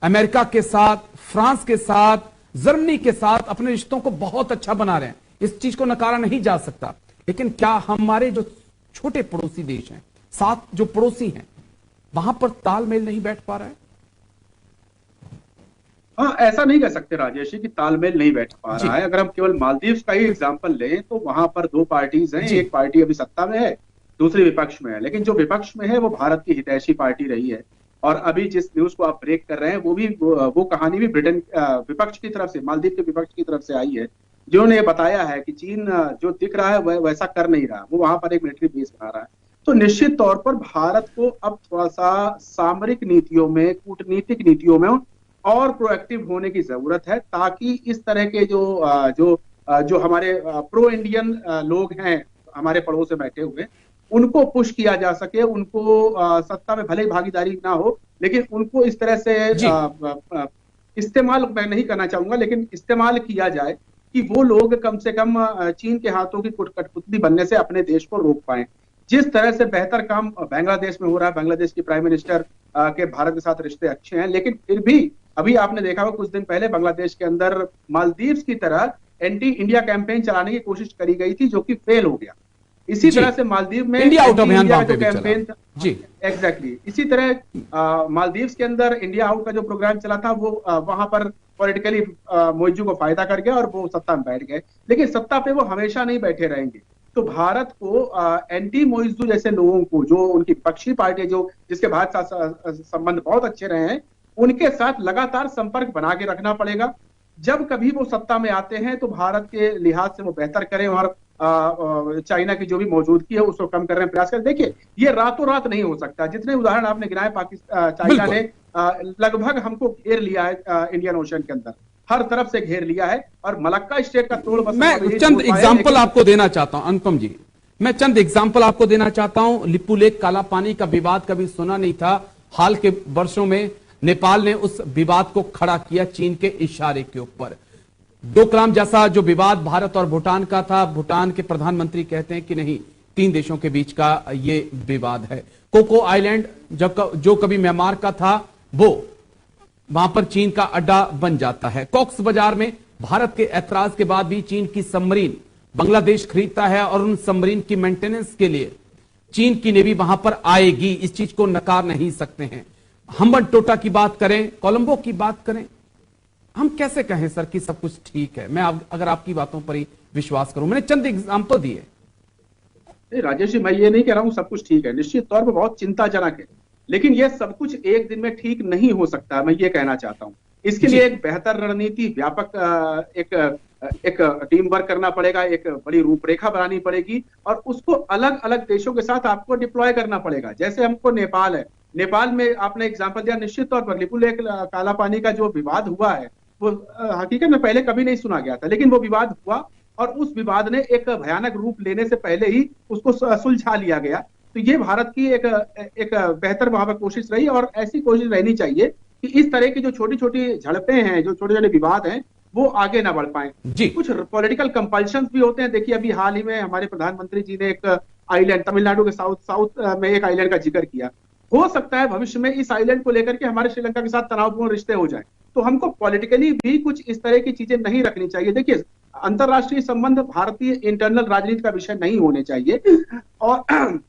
अमेरिका के साथ, फ्रांस के साथ, जर्मनी के साथ अपने रिश्तों को बहुत अच्छा बना रहे हैं, इस चीज को नकारा नहीं जा सकता, लेकिन क्या हमारे जो छोटे पड़ोसी देश हैं, साथ जो पड़ोसी हैं, वहां पर तालमेल नहीं बैठ पा रहा है? हाँ, ऐसा नहीं कह सकते राजेश जी कि तालमेल नहीं बैठ पा रहा है। अगर हम केवल मालदीव का ही एग्जांपल लें तो वहां पर दो पार्टीज हैं, एक पार्टी अभी सत्ता में है, दूसरी विपक्ष में है, लेकिन जो विपक्ष में है वो भारत की हितैषी पार्टी रही है। और अभी जिस न्यूज को आप ब्रेक कर रहे हैं वो कहानी भी ब्रिटेन विपक्ष की तरफ से, मालदीव के विपक्ष की तरफ से आई है, जिन्होंने ये बताया है कि चीन जो दिख रहा है वह वैसा कर नहीं रहा, वो वहां पर एक मिलिट्री बेस बना रहा है। तो निश्चित तौर पर भारत को अब थोड़ा सा सामरिक नीतियों में, कूटनीतिक नीतियों में और प्रोएक्टिव होने की जरूरत है, ताकि इस तरह के जो हमारे प्रो इंडियन लोग हैं हमारे पड़ोस में बैठे हुए, उनको पुश किया जा सके, उनको सत्ता में भले ही भागीदारी ना हो, लेकिन उनको इस तरह से इस्तेमाल, मैं नहीं करना चाहूंगा, लेकिन इस्तेमाल किया जाए कि वो लोग कम से कम चीन के हाथों की कठपुतली बनने से अपने देश को रोक पाए। जिस तरह से बेहतर काम बांग्लादेश में हो रहा है, बांग्लादेश की प्राइम मिनिस्टर के भारत के साथ रिश्ते अच्छे हैं, लेकिन फिर भी अभी आपने देखा होगा कुछ दिन पहले बांग्लादेश के अंदर मालदीव्स की तरह एंटी इंडिया कैंपेन चलाने की कोशिश करी गई थी, जो कि फेल हो गया। इसी तरह से मालदीव में इंडिया आउट अभियान जो कैंपेन था, जी एग्जैक्टली, इसी तरह मालदीव्स के अंदर इंडिया आउट का जो प्रोग्राम चला था वो वहां पर पॉलिटिकली मोइजू को फायदा कर गया और वो सत्ता में बैठ गए, लेकिन सत्ता पे वो हमेशा नहीं बैठे रहेंगे। तो भारत को एंटी मोइजू जैसे लोगों को, जो उनकी पक्षी पार्टी, जो जिसके भारत साथ संबंध बहुत अच्छे रहे हैं, उनके साथ लगातार संपर्क बना के रखना पड़ेगा। जब कभी वो सत्ता में आते हैं तो भारत के लिहाज से वो बेहतर करें और चाइना की जो भी मौजूदगी है उसको कम करने का प्रयास करें। देखिए, ये रातों रात नहीं हो सकता। जितने उदाहरण आपने गिनाए, पाकिस्तान, चाइना ने लगभग हमको घेर लिया है इंडियन ओशन के अंदर, हर तरफ से घेर लिया है, और मलक्का स्टेट का तोड़ बस। मैं चंद एग्जाम्पल आपको देना चाहता हूं अनुपम जी, मैं चंद एग्जाम्पल आपको देना चाहता हूं। लिपू लेक काला पानी का विवाद कभी सुना नहीं था, हाल के वर्षों में नेपाल ने उस विवाद को खड़ा किया चीन के इशारे के ऊपर। डोकलाम जैसा जो विवाद भारत और भूटान का था, भूटान के प्रधानमंत्री कहते हैं कि नहीं, तीन देशों के बीच का ये विवाद है। कोको आइलैंड जो कभी म्यांमार का था, वो वहां पर चीन का अड्डा बन जाता है। कॉक्स बाजार में भारत के ऐतराज के बाद भी चीन की सबमरीन बांग्लादेश खरीदता है और उन सबमरीन की मेंटेनेंस के लिए चीन की नेवी वहां पर आएगी, इस चीज को नकार नहीं सकते हैं। हम्बनटोटा की बात करें, कोलंबो की बात करें, हम कैसे कहें सर कि सब कुछ ठीक है? मैं अगर आपकी बातों पर ही विश्वास करूं, मैंने चंद एग्जाम्पल दिए। राजेश जी, मैं ये नहीं कह रहा हूं सब कुछ ठीक है, निश्चित तौर पर बहुत चिंताजनक है, लेकिन यह सब कुछ एक दिन में ठीक नहीं हो सकता, मैं ये कहना चाहता हूं। इसके लिए एक बेहतर रणनीति, व्यापक एक टीम वर्क करना पड़ेगा, एक बड़ी रूपरेखा बनानी पड़ेगी, और उसको अलग अलग देशों के साथ आपको डिप्लॉय करना पड़ेगा। जैसे हमको नेपाल है, नेपाल में आपने एग्जाम्पल दिया, निश्चित तौर पर लिपू लेक काला पानी का जो विवाद हुआ है वो हकीकत में पहले कभी नहीं सुना गया था, लेकिन वो विवाद हुआ और उस विवाद ने एक भयानक रूप लेने से पहले ही उसको सुलझा लिया गया। तो ये भारत की एक बेहतर वहां पर कोशिश रही, और ऐसी कोशिश रहनी चाहिए कि इस तरह की जो छोटी छोटी झड़पें हैं, जो छोटे छोटे विवाद हैं, वो आगे ना बढ़ पाए। जी कुछ पॉलिटिकल कंपल्शन भी होते हैं। देखिए अभी हाल ही में हमारे प्रधानमंत्री जी ने एक आइलैंड, तमिलनाडु के साउथ में एक आइलैंड का जिक्र किया। हो सकता है भविष्य में इस आइलैंड को लेकर के हमारे श्रीलंका के साथ तनावपूर्ण रिश्ते हो जाए, तो हमको पॉलिटिकली भी कुछ इस तरह की चीजें नहीं रखनी चाहिए। देखिए अंतरराष्ट्रीय संबंध भारतीय इंटरनल राजनीति का विषय नहीं होने चाहिए, और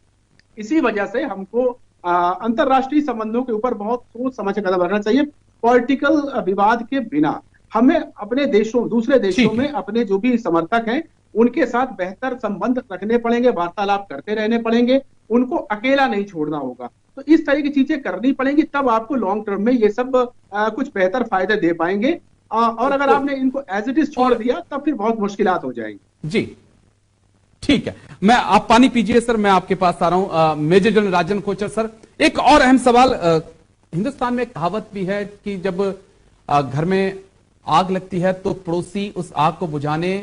इसी वजह से हमको अंतरराष्ट्रीय संबंधों के ऊपर बहुत सोच समझ कर कदम बढ़ना चाहिए। पॉलिटिकल विवाद के बिना हमें अपने देशों, दूसरे देशों ठीक में है। अपने जो भी समर्थक हैं उनके साथ बेहतर संबंध रखने पड़ेंगे, वार्तालाप करते रहने पड़ेंगे, उनको अकेला नहीं छोड़ना होगा। तो इस तरह की चीजें करनी पड़ेंगी, तब आपको लॉन्ग टर्म में ये सब कुछ बेहतर फायदे दे पाएंगे। और अगर आपने इनको एज इट इज छोड़ दिया तब फिर बहुत मुश्किलात हो जाएंगी। जी ठीक है, मैं आप पानी पीजिए सर, मैं आपके पास आ रहा हूं। मेजर जनरल राजन कोचर सर, एक और अहम सवाल। हिंदुस्तान में एक कहावत भी है कि जब घर में आग लगती है तो पड़ोसी उस आग को बुझाने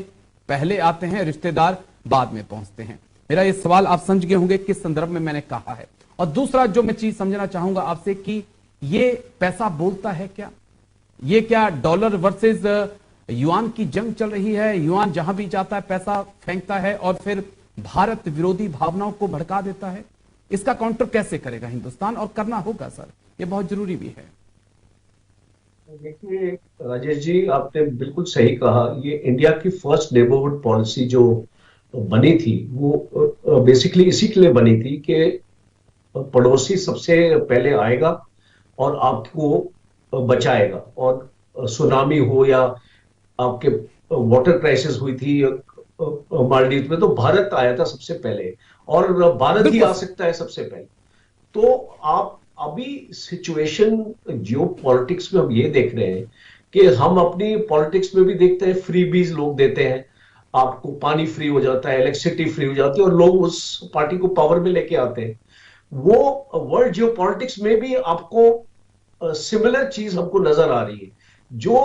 पहले आते हैं, रिश्तेदार बाद में पहुंचते हैं। मेरा ये सवाल आप समझ गए होंगे किस संदर्भ में मैंने कहा है। और दूसरा जो मैं चीज समझना चाहूंगा आपसे कि ये पैसा बोलता है क्या? ये क्या डॉलर वर्सेस युआन की जंग चल रही है? युआन जहां भी जाता है पैसा फेंकता है और फिर भारत विरोधी भावनाओं को भड़का देता है। इसका काउंटर कैसे करेगा हिंदुस्तान? और करना होगा सर, ये बहुत जरूरी भी है। देखिए राजेश जी, आपने बिल्कुल सही कहा। ये इंडिया की फर्स्ट नेबरहुड पॉलिसी जो बनी थी वो बेसिकली इसी के लिए बनी थी कि पड़ोसी सबसे पहले आएगा और आपको बचाएगा। और सुनामी हो या आपके वाटर क्राइसिस हुई थी मालदीव में, तो भारत आया था सबसे पहले, और भारत ही आ सकता है सबसे पहले। तो आप अभी सिचुएशन जियो पॉलिटिक्स में हम ये देख रहे हैं कि हम अपनी पॉलिटिक्स में भी देखते हैं फ्रीबीज लोग देते हैं, आपको पानी फ्री हो जाता है, इलेक्ट्रिसिटी फ्री हो जाती है, और लोग उस पार्टी को पावर में लेके आते हैं। वो वर्ल्ड जियो पॉलिटिक्स में भी आपको सिमिलर चीज हमको नजर आ रही है। जो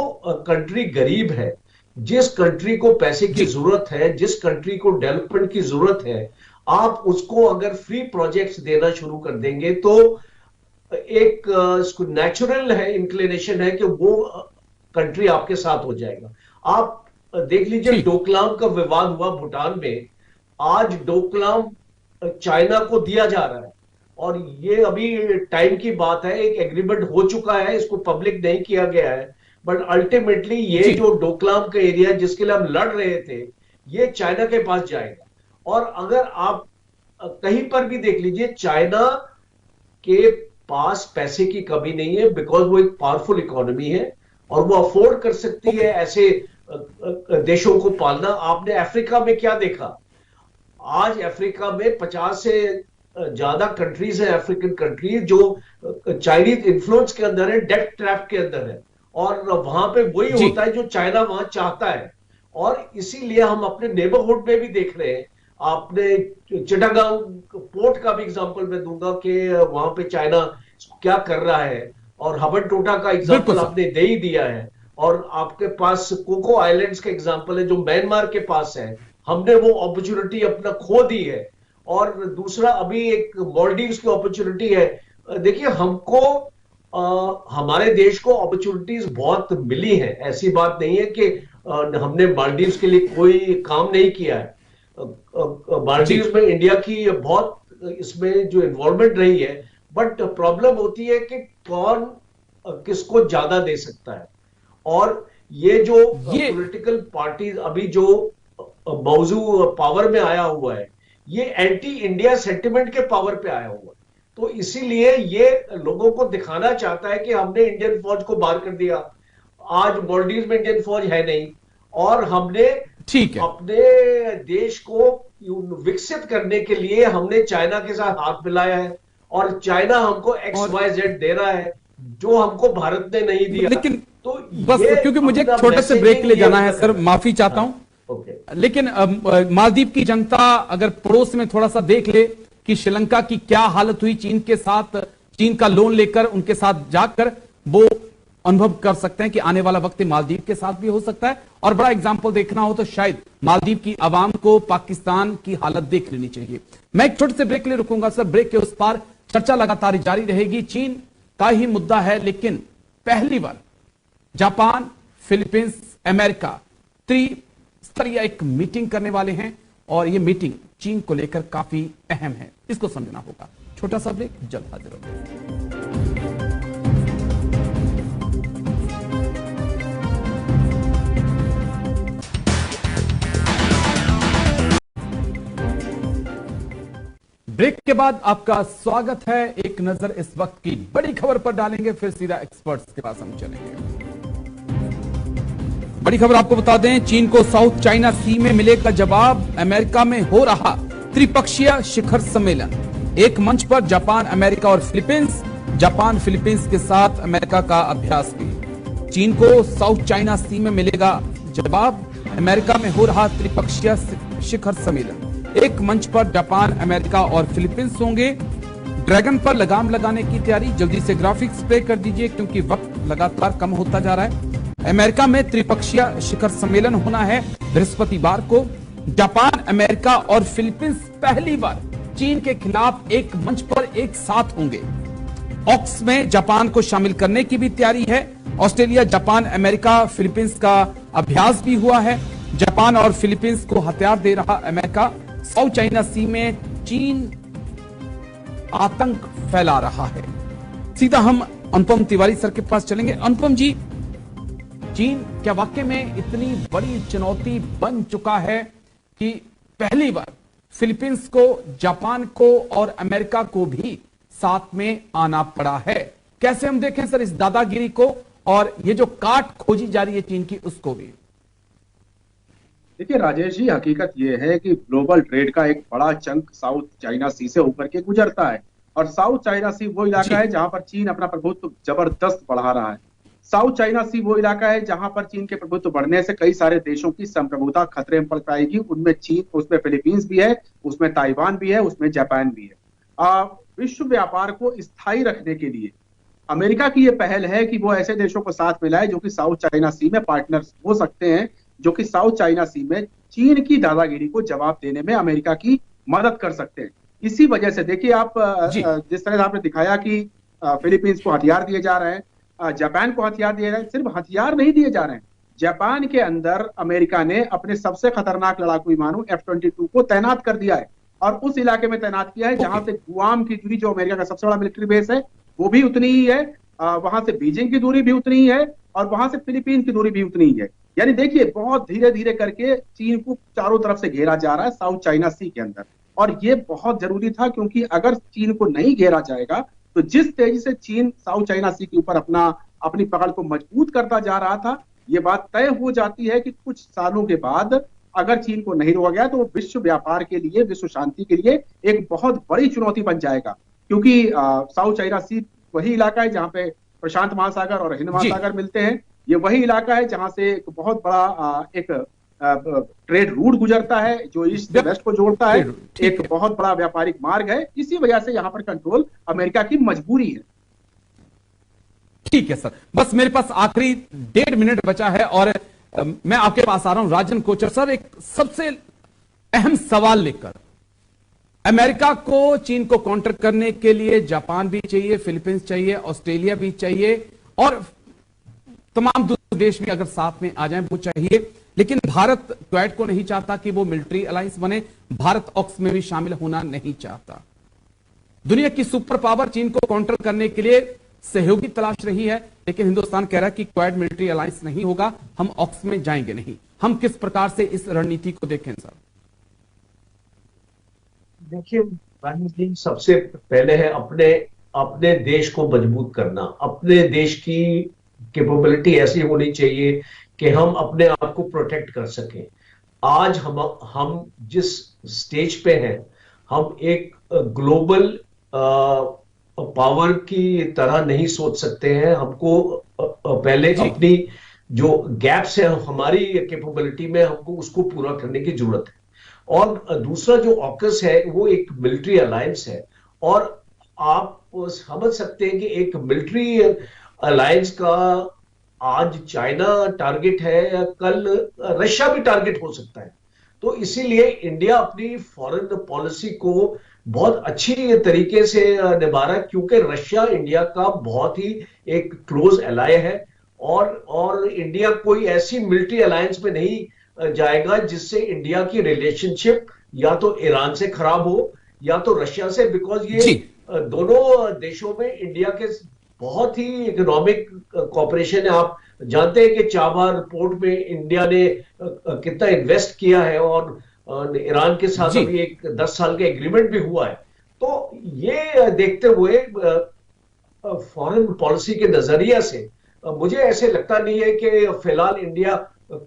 कंट्री गरीब है, जिस कंट्री को पैसे की जरूरत है, जिस कंट्री को डेवलपमेंट की जरूरत है, आप उसको अगर फ्री प्रोजेक्ट्स देना शुरू कर देंगे तो एक इसको नेचुरल है इंक्लिनेशन है कि वो कंट्री आपके साथ हो जाएगा। आप देख लीजिए डोकलाम का विवाद हुआ भूटान में, आज डोकलाम चाइना को दिया जा रहा है, और ये अभी टाइम की बात है, एक एग्रीमेंट हो चुका है, इसको पब्लिक नहीं किया गया है, बट अल्टीमेटली ये जो डोकलाम का एरिया जिसके लिए हम लड़ रहे थे, ये चाइना के पास जाएगा। और अगर आप कहीं पर भी देख लीजिए, चाइना के पास पैसे की कमी नहीं है, बिकॉज वो एक पावरफुल इकोनॉमी है और वो अफोर्ड कर सकती है ऐसे देशों को पालना। आपने अफ्रीका में क्या देखा? आज अफ्रीका में 50 से ज्यादा कंट्रीज है, अफ्रीकन कंट्रीज, जो चाइनीज इन्फ्लुएंस के अंदर है, डेट ट्रैप के अंदर है, और वहां पे वही होता है जो चाइना वहां चाहता है। और इसीलिए हम अपने नेबरहुड में भी देख रहे हैं। आपने चिटागांव पोर्ट का भी एग्जांपल मैं दूंगा कि वहां पे चाइना क्या कर रहा है, और हबन टोटा का एग्जांपल आपने दे ही दिया है, और आपके पास कोको आइलैंड्स का एग्जांपल है जो म्यांमार के पास है। हमने वो अपॉर्चुनिटी अपना खो दी है। और दूसरा अभी एक मालदीव्स की अपॉर्चुनिटी है। देखिए हमको हमारे देश को अपॉर्चुनिटीज बहुत मिली है, ऐसी बात नहीं है कि हमने मालदीव्स के लिए कोई काम नहीं किया है। मालदीव्स में इंडिया की बहुत इसमें जो इन्वॉल्वमेंट रही है, बट प्रॉब्लम होती है कि कौन किसको ज्यादा दे सकता है। और ये जो पॉलिटिकल पार्टीज अभी जो मौजू पावर में आया हुआ है, ये एंटी इंडिया सेंटिमेंट के पावर पे आया हुआ है। तो इसीलिए ये लोगों को दिखाना चाहता है कि हमने इंडियन फौज को बाहर कर दिया। आज मालदीव में इंडियन फौज है नहीं, और हमने अपने देश को विकसित करने के लिए हमने चाइना के साथ हाथ मिलाया है, और चाइना हमको XYZ दे रहा है जो हमको भारत ने नहीं दिया। लेकिन तो बस क्योंकि मुझे एक छोटे से ब्रेक के लिए जाना है सर, माफी चाहता हूं। लेकिन मालदीव की जनता अगर पड़ोस में थोड़ा सा देख ले कि श्रीलंका की क्या हालत हुई चीन के साथ, चीन का लोन लेकर उनके साथ जाकर, वो अनुभव कर सकते हैं कि आने वाला वक्त मालदीव के साथ भी हो सकता है। और बड़ा एग्जाम्पल देखना हो तो शायद मालदीव की आवाम को पाकिस्तान की हालत देख लेनी चाहिए। मैं एक छोटे से ब्रेक के लिए रुकूंगा सर, ब्रेक के उस पार चर्चा लगातार जारी रहेगी। चीन का ही मुद्दा है, लेकिन पहली बार जापान, फिलीपींस अमेरिका त्रिस्तरीय एक मीटिंग करने वाले हैं और यह मीटिंग चीन को लेकर काफी अहम है, इसको समझना होगा। छोटा सा ब्रेक, जल्द हाजिर होंगे। ब्रेक के बाद आपका स्वागत है। एक नजर इस वक्त की बड़ी खबर पर डालेंगे, फिर सीधा एक्सपर्ट्स के पास हम चलेंगे। बड़ी खबर आपको बता दें, चीन को साउथ चाइना सी में मिलेगा जवाब। अमेरिका में हो रहा त्रिपक्षीय शिखर सम्मेलन, एक मंच पर जापान, अमेरिका और फिलीपींस। जापान फिलीपींस के साथ अमेरिका का अभ्यास भी। चीन को साउथ चाइना सी में मिलेगा जवाब। अमेरिका में हो रहा त्रिपक्षीय शिखर सम्मेलन, एक मंच पर जापान, अमेरिका और फिलीपींस होंगे। ड्रैगन पर लगाम लगाने की तैयारी। जल्दी से ग्राफिक्स प्ले कर दीजिए क्योंकि वक्त लगातार कम होता जा रहा है। अमेरिका में त्रिपक्षीय शिखर सम्मेलन होना है बृहस्पतिवार को। जापान, अमेरिका और फिलीपींस पहली बार चीन के खिलाफ एक मंच पर एक साथ होंगे। ऑक्स में जापान को शामिल करने की भी तैयारी है। ऑस्ट्रेलिया, जापान, अमेरिका, फिलीपींस का अभ्यास भी हुआ है। जापान और फिलीपींस को हथियार दे रहा अमेरिका। साउथ चाइना सी में चीन आतंक फैला रहा है। सीधा हम अनुपम तिवारी सर के पास चलेंगे। अनुपम जी, चीन क्या वाकई में इतनी बड़ी चुनौती बन चुका है कि पहली बार फिलीपींस को, जापान को और अमेरिका को भी साथ में आना पड़ा है? कैसे हम देखें सर इस दादागिरी को और ये जो काट खोजी जा रही है चीन की, उसको भी? देखिए राजेश जी, हकीकत ये है कि ग्लोबल ट्रेड का एक बड़ा चंक साउथ चाइना सी से होकर के गुजरता है और साउथ चाइना सी वो इलाका है जहां पर चीन अपना प्रभुत्व जबरदस्त बढ़ा रहा है। साउथ चाइना सी वो इलाका है जहां पर चीन के प्रभुत्व बढ़ने से कई सारे देशों की संप्रभुता खतरे में पड़ पाएगी। उनमें चीन, उसमें फिलीपींस भी है, उसमें ताइवान भी है, उसमें जापान भी है। विश्व व्यापार को स्थायी रखने के लिए अमेरिका की यह पहल है कि वो ऐसे देशों को साथ मिलाए जो कि साउथ चाइना सी में पार्टनर्स हो सकते हैं, जो कि साउथ चाइना सी में चीन की दादागिरी को जवाब देने में अमेरिका की मदद कर सकते हैं। इसी वजह से देखिए आप, जिस तरह से आपने दिखाया कि फिलीपींस को हथियार दिए जा रहे हैं, जापान को हथियार दिए जा रहे हैं। सिर्फ हथियार नहीं दिए जा रहे हैं, जापान के अंदर अमेरिका ने अपने सबसे खतरनाक लड़ाकू विमानों F-22 को तैनात कर दिया है और उस इलाके में तैनात किया है जहां से गुआम की दूरी, जो अमेरिका का सबसे बड़ा मिलिट्री बेस है, वो भी उतनी ही है। वहां से बीजिंग की दूरी भी उतनी ही है और वहां से फिलीपींस की दूरी भी उतनी ही है। यानी देखिए बहुत धीरे धीरे करके चीन को चारों तरफ से घेरा जा रहा है साउथ चाइना सी के अंदर, और ये बहुत जरूरी था क्योंकि अगर चीन को नहीं घेरा जाएगा तो जिस तेजी से चीन साउथ चाइना सी के ऊपर अपनी पकड़ को मजबूत करता जा रहा था, ये बात तय हो जाती है कि कुछ सालों के बाद अगर चीन को नहीं रोका गया तो वो विश्व व्यापार के लिए, विश्व शांति के लिए एक बहुत बड़ी चुनौती बन जाएगा। क्योंकि साउथ चाइना सी वही इलाका है जहां पे प्रशांत महासागर और हिंद महासागर मिलते हैं। ये वही इलाका है जहां से एक बहुत बड़ा एक ट्रेड रूट गुजरता है जो ईस्ट से वेस्ट को जोड़ता है, एक बहुत बड़ा व्यापारिक मार्ग है। इसी वजह से यहां पर कंट्रोल अमेरिका की मजबूरी है। ठीक है सर, बस मेरे पास आखिरी 1.5 मिनट बचा है और मैं आपके पास आ रहा हूं राजन कोचर सर, एक सबसे अहम सवाल लेकर। अमेरिका को चीन को काउंटर करने के लिए जापान भी चाहिए, फिलीपींस चाहिए, ऑस्ट्रेलिया भी चाहिए और तमाम दूसरे देश भी अगर साथ में आ जाएं वो चाहिए, लेकिन भारत क्वेड को नहीं चाहता कि वो मिलिट्री अलायंस बने। भारत ऑक्स में भी शामिल होना नहीं चाहता। दुनिया की सुपर पावर चीन को काउंटर करने के लिए सहयोगी तलाश रही है, लेकिन हिंदुस्तान कह रहा है कि क्वेड मिलिट्री अलायंस नहीं होगा, हम ऑक्स में जाएंगे नहीं। हम किस प्रकार से इस रणनीति को देखें सर? देखिए, सबसे पहले है अपने देश को मजबूत करना। अपने देश की कैपेबिलिटी ऐसी होनी चाहिए कि हम अपने आप को प्रोटेक्ट कर सकें। आज हम जिस स्टेज पे हैं, हम एक ग्लोबल पावर की तरह नहीं सोच सकते हैं। हमको पहले अपनी जो गैप्स है हमारी कैपेबिलिटी में, हमको उसको पूरा करने की जरूरत है। और दूसरा जो ऑकस है वो एक मिलिट्री अलायंस है, और आप समझ सकते हैं कि एक मिलिट्री अलायंस का आज चाइना टारगेट है या कल रशिया भी टारगेट हो सकता है। तो इसीलिए इंडिया अपनी फॉरेन पॉलिसी को बहुत अच्छी तरीके से निभा रहा है, क्योंकि रशिया इंडिया का बहुत ही एक क्लोज एलाय है और इंडिया कोई ऐसी मिलिट्री अलायंस में नहीं जाएगा जिससे इंडिया की रिलेशनशिप या तो ईरान से खराब हो या तो रशिया से, बिकॉज ये दोनों देशों में इंडिया के बहुत ही इकोनॉमिक कॉपरेशन है। आप जानते हैं कि चाबार पोर्ट में इंडिया ने कितना इन्वेस्ट किया है और ईरान के साथ अभी एक 10 साल का एग्रीमेंट भी हुआ है। तो ये देखते हुए फॉरेन पॉलिसी के नजरिया से मुझे ऐसे लगता नहीं है कि फिलहाल इंडिया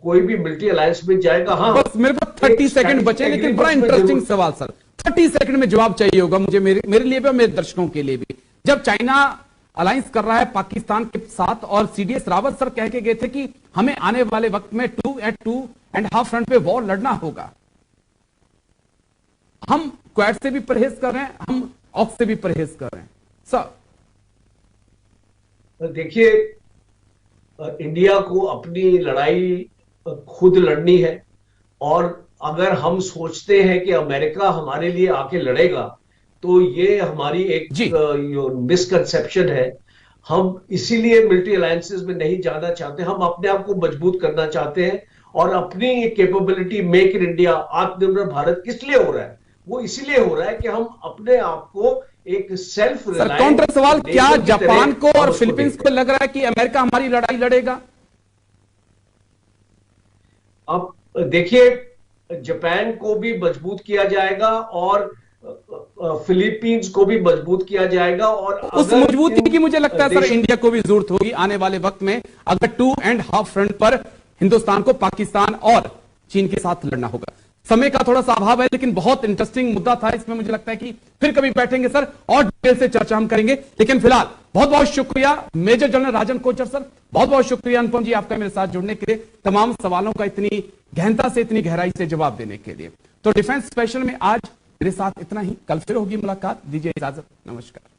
कोई भी मिलिट्री अलायंस में जाएगा। हाँ, बस मेरे पास 30 सेकंड बचे, लेकिन बड़ा इंटरेस्टिंग सवाल सर, 30 सेकंड में जवाब चाहिए होगा मुझे, मेरे लिए भी और मेरे दर्शकों के लिए भी। जब चाइना अलायंस कर रहा है पाकिस्तान के साथ और सीडीएस रावत सर कह के गए थे कि हमें आने वाले वक्त में 2.5 फ्रंट पे वॉर लड़ना होगा, हम क्वाड से भी परहेज कर रहे हैं, हम ऑक्स से भी परहेज कर रहे हैं सर। देखिए, इंडिया को अपनी लड़ाई खुद लड़नी है, और अगर हम सोचते हैं कि अमेरिका हमारे लिए आके लड़ेगा तो ये हमारी एक मिसकंसेप्शन है। हम इसीलिए मिलिट्री अलायंसेस में नहीं जाना चाहते, हम अपने आप को मजबूत करना चाहते हैं और अपनी कैपेबिलिटी मेक इन इंडिया, आत्मनिर्भर भारत किस लिए हो रहा है? वो इसीलिए हो रहा है कि हम अपने आप को एक सेल्फ सर काउंटर सवाल, क्या जापान को और फिलीपींस को लग रहा है कि अमेरिका हमारी लड़ाई लड़ेगा? अब देखिए, जापान को भी मजबूत किया जाएगा और फिलीपींस को भी मजबूत किया जाएगा, और उस मजबूती की मुझे लगता है सर इंडिया को भी जरूरत होगी आने वाले वक्त में, अगर 2.5 फ्रंट पर हिंदुस्तान को पाकिस्तान और चीन के साथ लड़ना होगा। समय का थोड़ा सा अभाव है, लेकिन बहुत इंटरेस्टिंग मुद्दा था, इसमें मुझे लगता है कि फिर कभी बैठेंगे सर और डिटेल से चर्चा हम करेंगे। लेकिन फिलहाल बहुत बहुत शुक्रिया मेजर जनरल राजन कोचर सर, बहुत बहुत शुक्रिया अनुपम जी आपका मेरे साथ जुड़ने के लिए, तमाम सवालों का इतनी गहनता से इतनी गहराई से जवाब देने के लिए। तो डिफेंस स्पेशल में आज मेरे साथ इतना ही, कल फिर होगी मुलाकात, दीजिए इजाजत, नमस्कार।